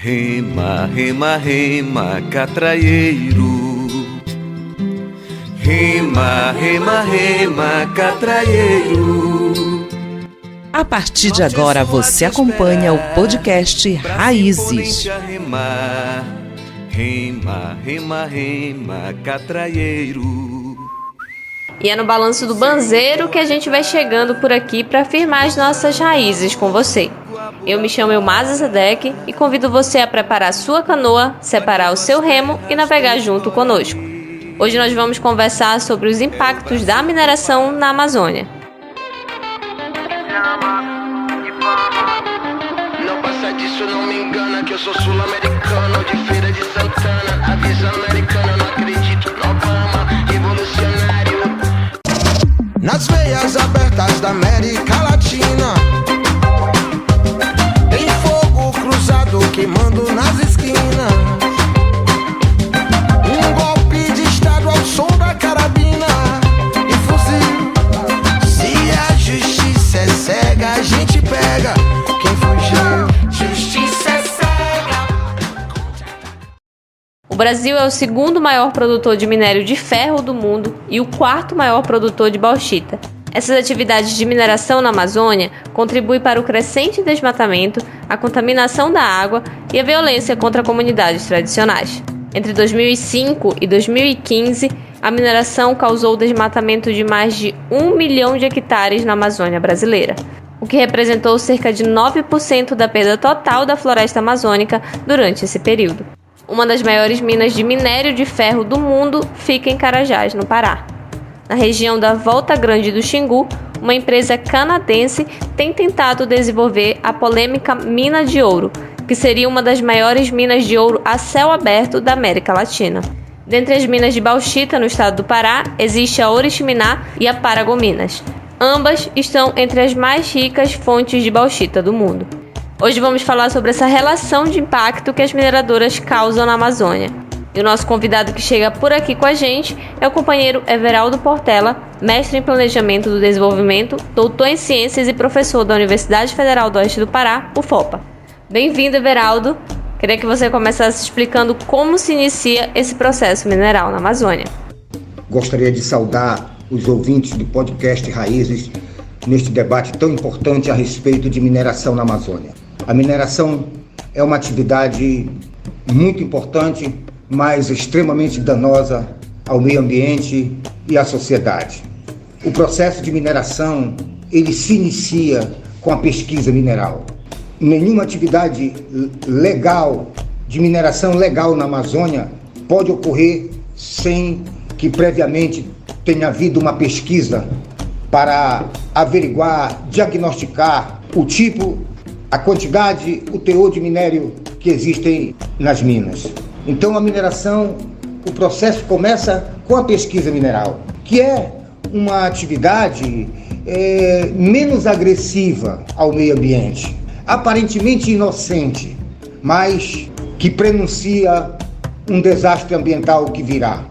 Rema, rema, rema, catraieiro. Rema, rema, rema, catraieiro. A partir de agora você acompanha o podcast Raízes. Rema, rema, rema, rema, catraieiro. E é no Balanço do Banzeiro que a gente vai chegando por aqui para firmar as nossas raízes com você. Eu me chamo Elmaza Sadek e convido você a preparar sua canoa, separar o seu remo e navegar junto conosco. Hoje nós vamos conversar sobre os impactos da mineração na Amazônia. Não passa disso, não me engana, que eu sou sul-americano, de Feira de Santana, avisa americana, não acredito no Obama, revolucionário. Nas veias abertas da América Latina, tem fogo cruzado queimando nas esquinas. Um golpe de estado ao som da carabina e fuzil. Se a justiça é cega, a gente pega quem fugiu. Justiça é cega. O Brasil é o segundo maior produtor de minério de ferro do mundo e o quarto maior produtor de bauxita. Essas atividades de mineração na Amazônia contribuem para o crescente desmatamento, a contaminação da água e a violência contra comunidades tradicionais. Entre 2005 e 2015, a mineração causou o desmatamento de mais de 1 milhão de hectares na Amazônia brasileira, o que representou cerca de 9% da perda total da floresta amazônica durante esse período. Uma das maiores minas de minério de ferro do mundo fica em Carajás, no Pará. Na região da Volta Grande do Xingu, uma empresa canadense tem tentado desenvolver a polêmica mina de ouro, que seria uma das maiores minas de ouro a céu aberto da América Latina. Dentre as minas de bauxita no estado do Pará, existe a Oriximiná e a Paragominas. Ambas estão entre as mais ricas fontes de bauxita do mundo. Hoje vamos falar sobre essa relação de impacto que as mineradoras causam na Amazônia. E o nosso convidado que chega por aqui com a gente é o companheiro Everaldo Portela, mestre em Planejamento do Desenvolvimento, doutor em Ciências e professor da Universidade Federal do Oeste do Pará, UFOPA. Bem-vindo, Everaldo. Queria que você começasse explicando como se inicia esse processo mineral na Amazônia. Gostaria de saudar os ouvintes do podcast Raízes neste debate tão importante a respeito de mineração na Amazônia. A mineração é uma atividade muito importante, mas extremamente danosa ao meio ambiente e à sociedade. O processo de mineração, ele se inicia com a pesquisa mineral. Nenhuma atividade legal, de mineração legal na Amazônia, pode ocorrer sem que previamente tenha havido uma pesquisa para averiguar, diagnosticar o tipo, a quantidade, o teor de minério que existem nas minas. Então a mineração, o processo começa com a pesquisa mineral, que é uma atividade menos agressiva ao meio ambiente, aparentemente inocente, mas que prenuncia um desastre ambiental que virá.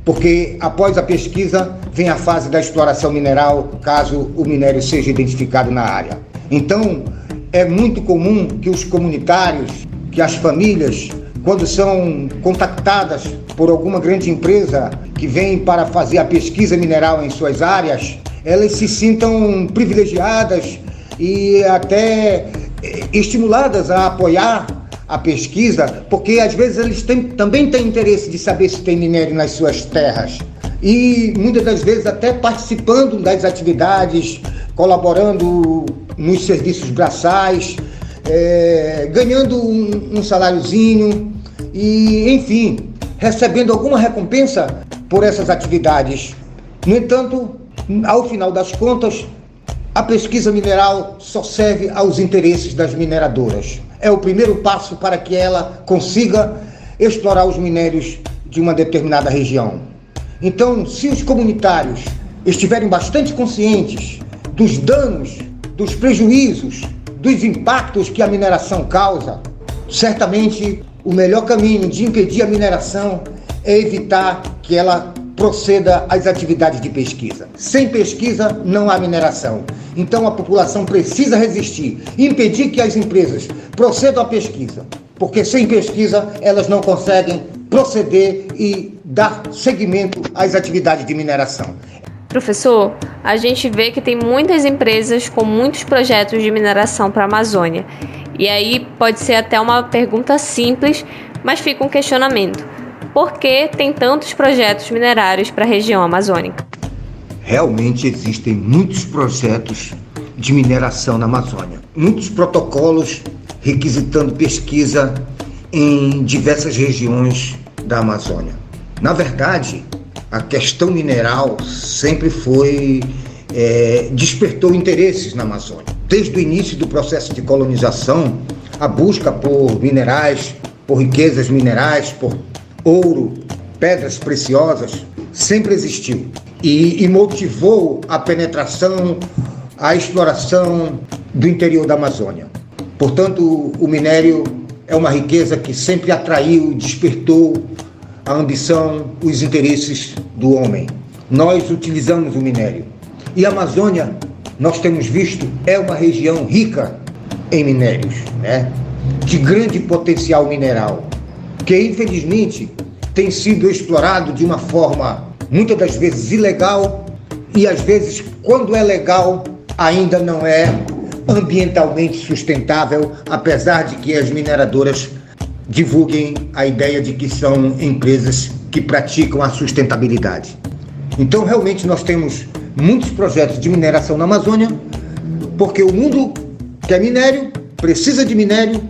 Porque após a pesquisa vem a fase da exploração mineral, caso o minério seja identificado na área. Então é muito comum que os comunitários, que as famílias, quando são contactadas por alguma grande empresa que vem para fazer a pesquisa mineral em suas áreas, elas se sintam privilegiadas e até estimuladas a apoiar a pesquisa, porque às vezes eles também têm interesse de saber se tem minério nas suas terras. E muitas das vezes até participando das atividades, colaborando nos serviços braçais, ganhando um saláriozinho e, enfim, recebendo alguma recompensa por essas atividades. No entanto, ao final das contas, a pesquisa mineral só serve aos interesses das mineradoras. É o primeiro passo para que ela consiga explorar os minérios de uma determinada região. Então, se os comunitários estiverem bastante conscientes dos danos, dos prejuízos, dos impactos que a mineração causa, certamente o melhor caminho de impedir a mineração é evitar que ela proceda às atividades de pesquisa. Sem pesquisa não há mineração. Então a população precisa resistir, impedir que as empresas procedam à pesquisa. porque sem pesquisa elas não conseguem proceder e dar seguimento às atividades de mineração. Professor, a gente vê que tem muitas empresas com muitos projetos de mineração para a Amazônia. E aí pode ser até uma pergunta simples, mas fica um questionamento. Por que tem tantos projetos minerários para a região amazônica? Realmente existem muitos projetos de mineração na Amazônia. Muitos protocolos requisitando pesquisa em diversas regiões da Amazônia. Na verdade, a questão mineral sempre despertou interesses na Amazônia. Desde o início do processo de colonização, a busca por minerais, por riquezas minerais, por ouro, pedras preciosas, sempre existiu e motivou a penetração, a exploração do interior da Amazônia. Portanto, o minério é uma riqueza que sempre atraiu e despertou a ambição, os interesses do homem. Nós utilizamos o minério. E a Amazônia, nós temos visto, é uma região rica em minérios, né? De grande potencial mineral, que infelizmente tem sido explorado de uma forma, muitas das vezes, ilegal e às vezes, quando é legal, ainda não é ambientalmente sustentável, apesar de que as mineradoras divulguem a ideia de que são empresas que praticam a sustentabilidade. Então, realmente, nós temos muitos projetos de mineração na Amazônia, porque o mundo quer minério, precisa de minério.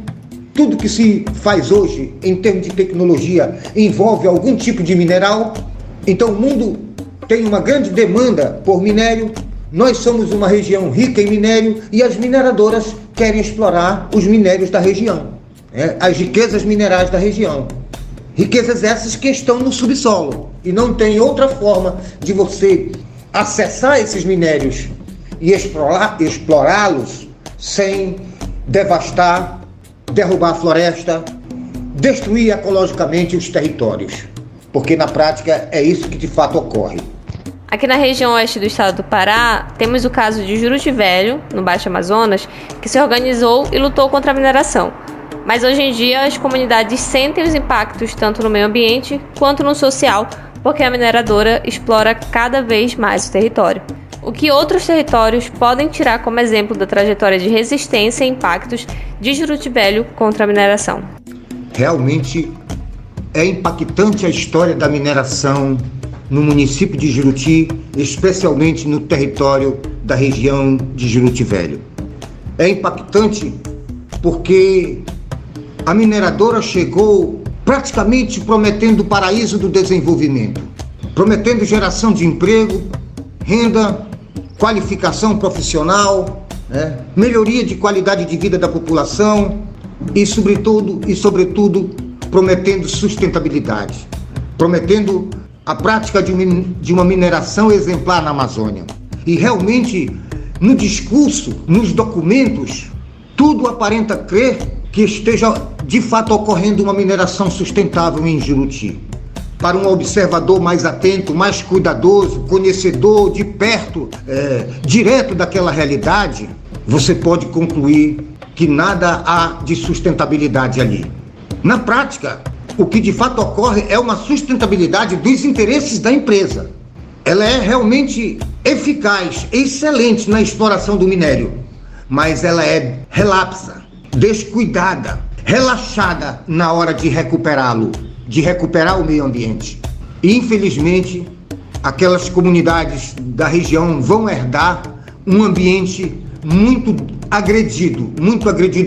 Tudo que se faz hoje, em termos de tecnologia, envolve algum tipo de mineral. Então, o mundo tem uma grande demanda por minério. Nós somos uma região rica em minério e as mineradoras querem explorar os minérios da região, as riquezas minerais da região. Riquezas essas que estão no subsolo e não tem outra forma de você acessar esses minérios e explorá-los sem devastar, derrubar a floresta, destruir ecologicamente os territórios, porque na prática é isso que de fato ocorre. Aqui na região oeste do estado do Pará, temos o caso de Juruti Velho, no Baixo Amazonas, que se organizou e lutou contra a mineração. Mas hoje em dia as comunidades sentem os impactos tanto no meio ambiente quanto no social, porque a mineradora explora cada vez mais o território. O que outros territórios podem tirar como exemplo da trajetória de resistência e impactos de Juruti Velho contra a mineração? Realmente é impactante a história da mineração no município de Juruti, especialmente no território da região de Juruti Velho. É impactante porque a mineradora chegou praticamente prometendo o paraíso do desenvolvimento, prometendo geração de emprego, renda, qualificação profissional, melhoria de qualidade de vida da população e, sobretudo, prometendo sustentabilidade, prometendo a prática de uma mineração exemplar na Amazônia. E realmente, no discurso, nos documentos, tudo aparenta crer que esteja de fato ocorrendo uma mineração sustentável em Juruti. Para um observador mais atento, mais cuidadoso, conhecedor de perto, direto daquela realidade, você pode concluir que nada há de sustentabilidade ali. Na prática, o que de fato ocorre é uma sustentabilidade dos interesses da empresa. Ela é realmente eficaz, excelente na exploração do minério, mas ela é relapsa, descuidada, relaxada na hora de recuperá-lo, de recuperar o meio ambiente. E, infelizmente, aquelas comunidades da região vão herdar um ambiente muito agredido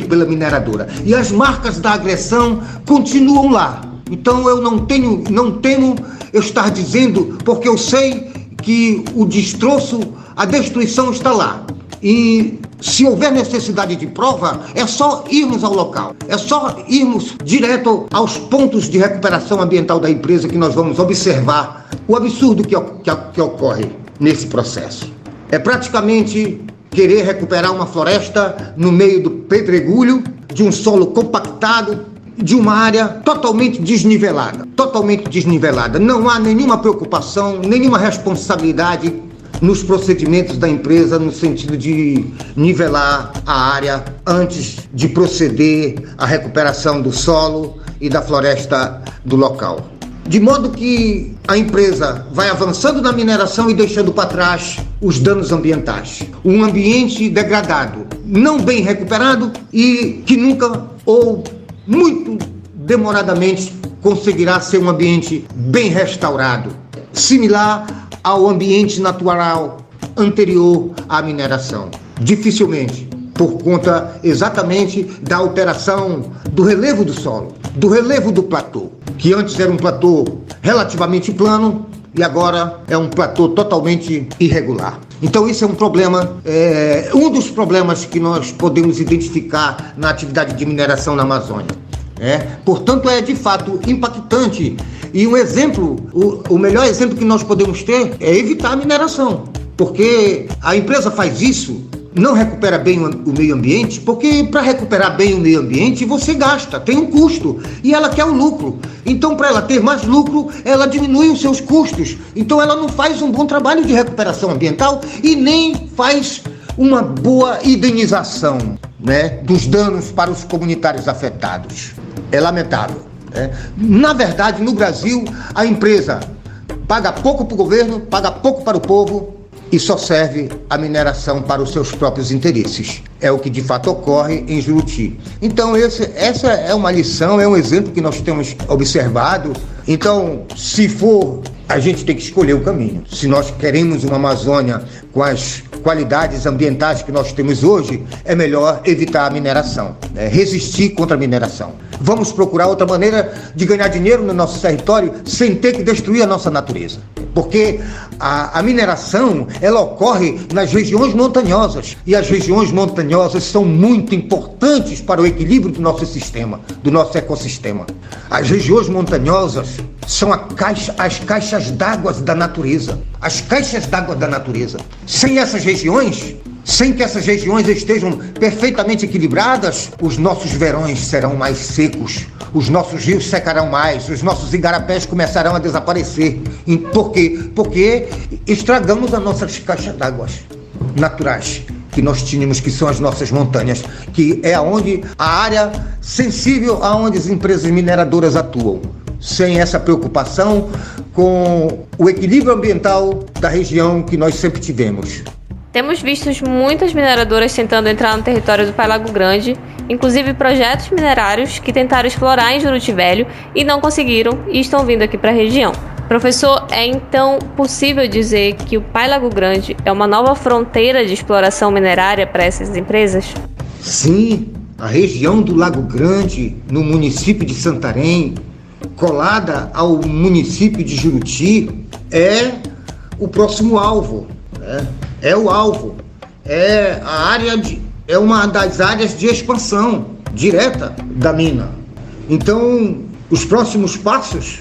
pela mineradora. E as marcas da agressão continuam lá. Então eu não temo estar dizendo, porque eu sei que o destroço, a destruição está lá. E se houver necessidade de prova, é só irmos ao local. É só irmos direto aos pontos de recuperação ambiental da empresa que nós vamos observar o absurdo que ocorre nesse processo. É praticamente querer recuperar uma floresta no meio do pedregulho, de um solo compactado, de uma área totalmente desnivelada. Não há nenhuma preocupação, nenhuma responsabilidade nos procedimentos da empresa no sentido de nivelar a área antes de proceder à recuperação do solo e da floresta do local. De modo que a empresa vai avançando na mineração e deixando para trás os danos ambientais. Um ambiente degradado, não bem recuperado e que nunca ou muito demoradamente conseguirá ser um ambiente bem restaurado, similar ao ambiente natural anterior à mineração. Dificilmente, por conta exatamente da alteração do relevo do solo, do relevo do platô, que antes era um platô relativamente plano e agora é um platô totalmente irregular. Então isso é um problema, um dos problemas que nós podemos identificar na atividade de mineração na Amazônia. Portanto, é de fato impactante e um exemplo, o melhor exemplo que nós podemos ter é evitar a mineração, porque a empresa faz isso, não recupera bem o meio ambiente, porque para recuperar bem o meio ambiente você gasta, tem um custo e ela quer o lucro. Então, para ela ter mais lucro, ela diminui os seus custos. Então, ela não faz um bom trabalho de recuperação ambiental e nem faz uma boa indenização, dos danos para os comunitários afetados. É lamentável. Na verdade, no Brasil, a empresa paga pouco para o governo, paga pouco para o povo e só serve a mineração para os seus próprios interesses. É o que de fato ocorre em Juruti. Então essa é uma lição, é um exemplo que nós temos observado. Então, se for, a gente tem que escolher o caminho. Se nós queremos uma Amazônia com as qualidades ambientais que nós temos hoje, é melhor evitar a mineração, resistir contra a mineração. Vamos procurar outra maneira de ganhar dinheiro no nosso território sem ter que destruir a nossa natureza. Porque a mineração, ela ocorre nas regiões montanhosas. E as regiões montanhosas são muito importantes para o equilíbrio do nosso sistema, do nosso ecossistema. As regiões montanhosas são as caixas d'água da natureza. As caixas d'água da natureza. Sem essas regiões, sem que essas regiões estejam perfeitamente equilibradas, os nossos verões serão mais secos, os nossos rios secarão mais, os nossos igarapés começarão a desaparecer. Por quê? Porque estragamos as nossas caixas d'água naturais que nós tínhamos, que são as nossas montanhas, que é a área sensível aonde as empresas mineradoras atuam. Sem essa preocupação com o equilíbrio ambiental da região que nós sempre tivemos. Temos visto muitas mineradoras tentando entrar no território do Pai Lago Grande, inclusive projetos minerários que tentaram explorar em Juruti Velho e não conseguiram e estão vindo aqui para a região. Professor, é então possível dizer que o Pai Lago Grande é uma nova fronteira de exploração minerária para essas empresas? Sim, a região do Lago Grande, no município de Santarém, colada ao município de Juruti, é o próximo alvo, é o alvo, é uma das áreas de expansão direta da mina. Então, os próximos passos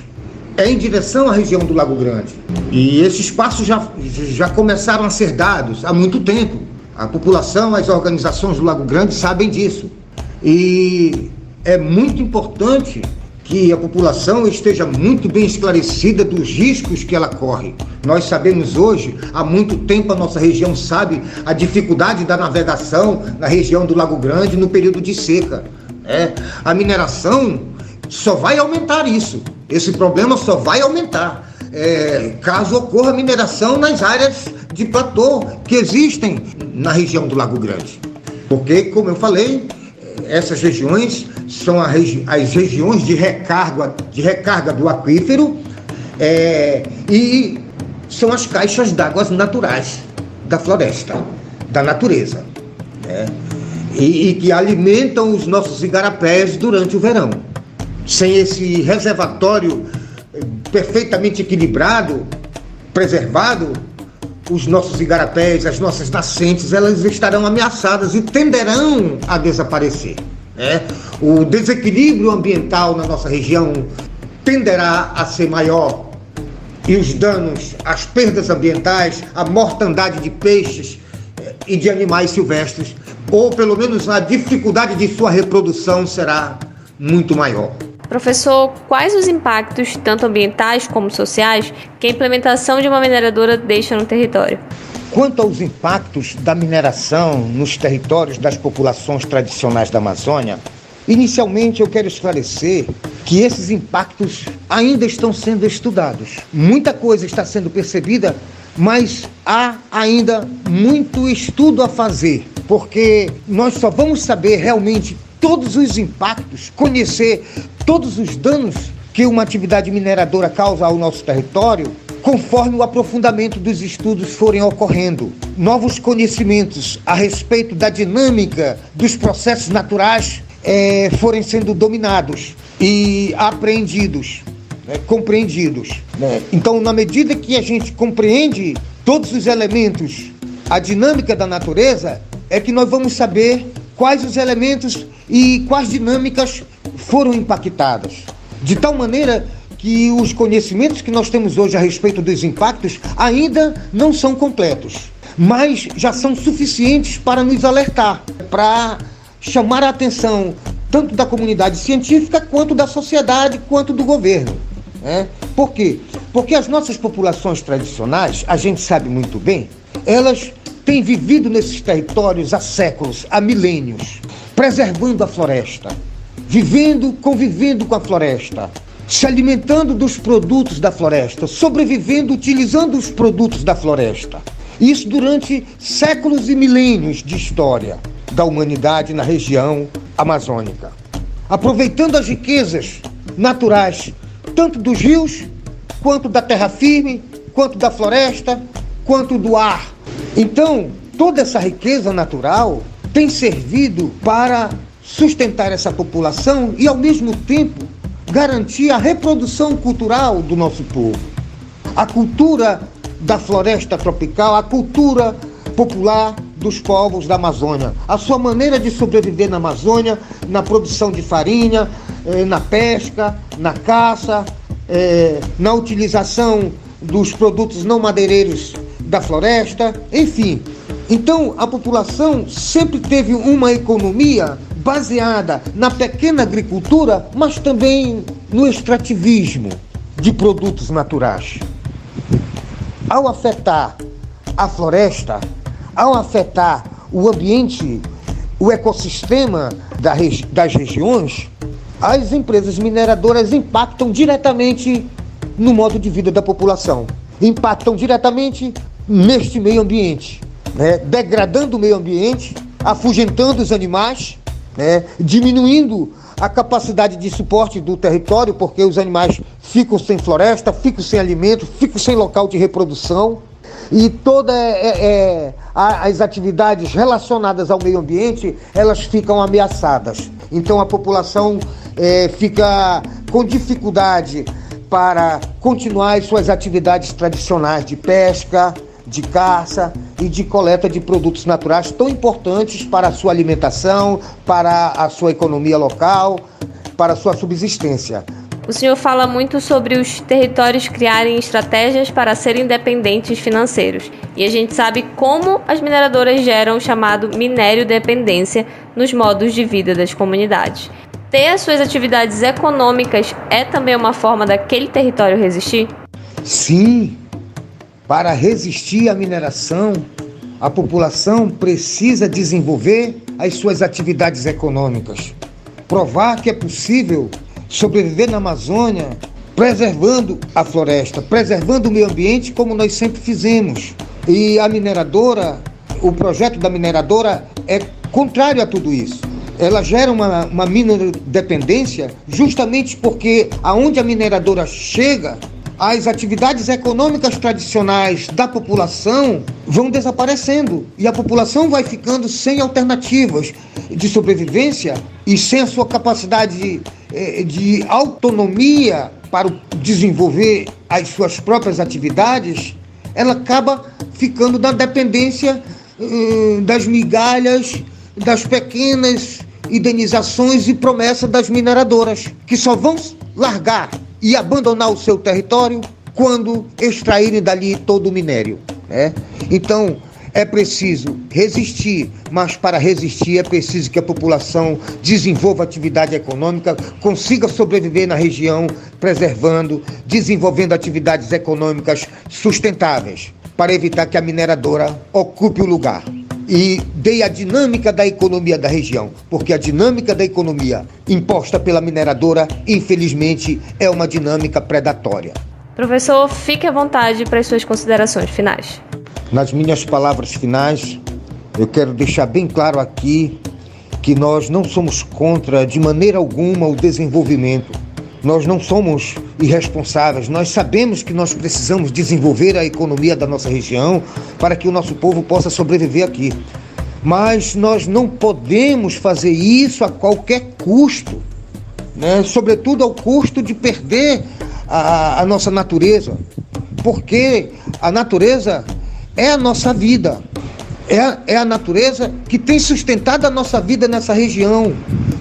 é em direção à região do Lago Grande. E esses passos já começaram a ser dados há muito tempo. A população, as organizações do Lago Grande sabem disso. E é muito importante que a população esteja muito bem esclarecida dos riscos que ela corre. Nós sabemos hoje, há muito tempo a nossa região sabe a dificuldade da navegação na região do Lago Grande no período de seca. A mineração só vai aumentar isso. Esse problema só vai aumentar caso ocorra mineração nas áreas de platô que existem na região do Lago Grande. Porque, como eu falei, essas regiões são as regiões de recarga do aquífero e são as caixas d'água naturais da floresta, da natureza, e que alimentam os nossos igarapés durante o verão. Sem esse reservatório perfeitamente equilibrado, preservado, os nossos igarapés, as nossas nascentes, elas estarão ameaçadas e tenderão a desaparecer. O desequilíbrio ambiental na nossa região tenderá a ser maior e os danos, as perdas ambientais, a mortandade de peixes e de animais silvestres, ou pelo menos a dificuldade de sua reprodução será muito maior. Professor, quais os impactos, tanto ambientais como sociais, que a implementação de uma mineradora deixa no território? Quanto aos impactos da mineração nos territórios das populações tradicionais da Amazônia, inicialmente eu quero esclarecer que esses impactos ainda estão sendo estudados. Muita coisa está sendo percebida, mas há ainda muito estudo a fazer, porque nós só vamos saber realmente todos os impactos, conhecer todos os danos que uma atividade mineradora causa ao nosso território, conforme o aprofundamento dos estudos forem ocorrendo. Novos conhecimentos a respeito da dinâmica dos processos naturais forem sendo dominados e apreendidos, compreendidos. Então, na medida que a gente compreende todos os elementos, a dinâmica da natureza, é que nós vamos saber quais os elementos e quais dinâmicas foram impactadas. De tal maneira que os conhecimentos que nós temos hoje a respeito dos impactos ainda não são completos, mas já são suficientes para nos alertar, para chamar a atenção tanto da comunidade científica, quanto da sociedade, quanto do governo. Por quê? Porque as nossas populações tradicionais, a gente sabe muito bem, elas têm vivido nesses territórios há séculos, há milênios, preservando a floresta, vivendo, convivendo com a floresta, se alimentando dos produtos da floresta, sobrevivendo utilizando os produtos da floresta. Isso durante séculos e milênios de história da humanidade na região amazônica. Aproveitando as riquezas naturais, tanto dos rios, quanto da terra firme, quanto da floresta, quanto do ar. Então, toda essa riqueza natural tem servido para sustentar essa população e, ao mesmo tempo, garantir a reprodução cultural do nosso povo. A cultura da floresta tropical, a cultura popular dos povos da Amazônia, a sua maneira de sobreviver na Amazônia, na produção de farinha, na pesca, na caça, na utilização dos produtos não madeireiros da floresta, enfim. Então, a população sempre teve uma economia baseada na pequena agricultura, mas também no extrativismo de produtos naturais. Ao afetar a floresta, ao afetar o ambiente, o ecossistema das regiões, as empresas mineradoras impactam diretamente no modo de vida da população, impactam diretamente neste meio ambiente, degradando o meio ambiente, afugentando os animais, diminuindo a capacidade de suporte do território, porque os animais ficam sem floresta, ficam sem alimento, ficam sem local de reprodução, e todas as atividades relacionadas ao meio ambiente, elas ficam ameaçadas. Então a população fica com dificuldade para continuar as suas atividades tradicionais de pesca, de caça e de coleta de produtos naturais tão importantes para a sua alimentação, para a sua economia local, para a sua subsistência. O senhor fala muito sobre os territórios criarem estratégias para serem independentes financeiros. E a gente sabe como as mineradoras geram o chamado minério dependência nos modos de vida das comunidades. Ter as suas atividades econômicas é também uma forma daquele território resistir? Sim. Para resistir à mineração, a população precisa desenvolver as suas atividades econômicas. Provar que é possível sobreviver na Amazônia, preservando a floresta, preservando o meio ambiente, como nós sempre fizemos. E a mineradora, o projeto da mineradora é contrário a tudo isso. Ela gera uma minerodependência justamente porque aonde a mineradora chega, as atividades econômicas tradicionais da população vão desaparecendo e a população vai ficando sem alternativas de sobrevivência e sem a sua capacidade de autonomia para desenvolver as suas próprias atividades. Ela acaba ficando na dependência das migalhas, das pequenas indenizações e promessas das mineradoras, que só vão largar e abandonar o seu território quando extraírem dali todo o minério. Então, é preciso resistir, mas para resistir é preciso que a população desenvolva atividade econômica, consiga sobreviver na região, preservando, desenvolvendo atividades econômicas sustentáveis. para evitar que a mineradora ocupe o lugar e dê a dinâmica da economia da região, porque a dinâmica da economia imposta pela mineradora, infelizmente, é uma dinâmica predatória. Professor, fique à vontade para as suas considerações finais. Nas minhas palavras finais, eu quero deixar bem claro aqui que nós não somos contra, de maneira alguma, o desenvolvimento. Nós não somos irresponsáveis, nós sabemos que nós precisamos desenvolver a economia da nossa região para que o nosso povo possa sobreviver aqui. Mas nós não podemos fazer isso a qualquer custo, né? Sobretudo ao custo de perder a nossa natureza, porque a natureza é a nossa vida, é a natureza que tem sustentado a nossa vida nessa região.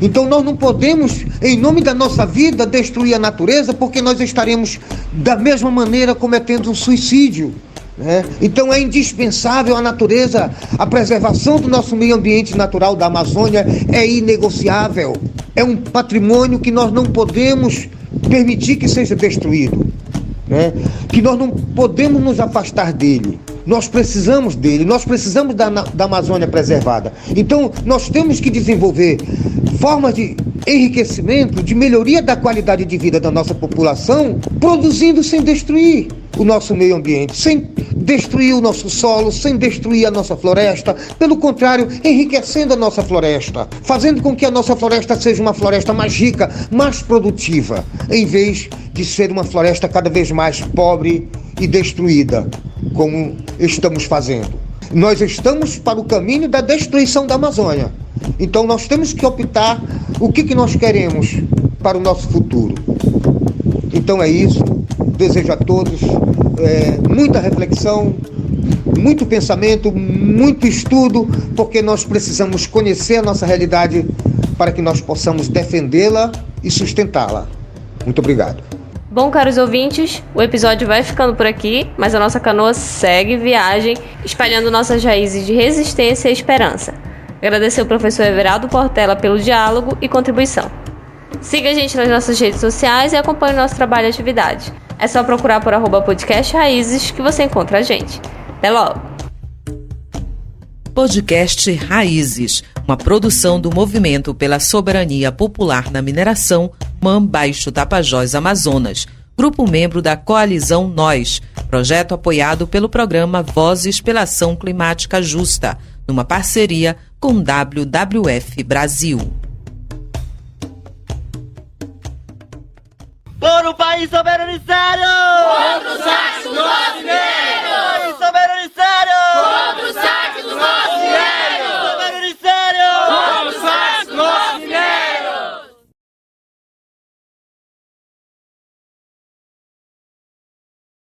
Então nós não podemos, em nome da nossa vida, destruir a natureza, porque nós estaremos da mesma maneira cometendo um suicídio, né? Então é indispensável a natureza, a preservação do nosso meio ambiente natural da Amazônia é inegociável. É um patrimônio que nós não podemos permitir que seja destruído, né? Que nós não podemos nos afastar dele. Nós precisamos dele, nós precisamos da Amazônia preservada. Então, nós temos que desenvolver formas de enriquecimento, de melhoria da qualidade de vida da nossa população, produzindo sem destruir o nosso meio ambiente, sem destruir o nosso solo, sem destruir a nossa floresta. Pelo contrário, enriquecendo a nossa floresta, fazendo com que a nossa floresta seja uma floresta mais rica, mais produtiva, em vez de ser uma floresta cada vez mais pobre e destruída, como estamos fazendo. Nós estamos para o caminho da destruição da Amazônia. Então nós temos que optar o que nós queremos para o nosso futuro. Então é isso. Desejo a todos muita reflexão, muito pensamento, muito estudo, porque nós precisamos conhecer a nossa realidade para que nós possamos defendê-la e sustentá-la. Muito obrigado. Bom, caros ouvintes, o episódio vai ficando por aqui, mas a nossa canoa segue viagem, espalhando nossas raízes de resistência e esperança. Agradecer ao professor Everaldo Portela pelo diálogo e contribuição. Siga a gente nas nossas redes sociais e acompanhe o nosso trabalho e atividade. É só procurar por @podcast Raízes que você encontra a gente. Até logo! Podcast Raízes, uma produção do Movimento pela Soberania Popular na Mineração, MAM Baixo Tapajós, Amazonas, grupo membro da Coalizão Nós, projeto apoiado pelo programa Vozes pela Ação Climática Justa, numa parceria com WWF Brasil. Por um país soberanizário! Contra os atos do brasileiro! País soberanizário!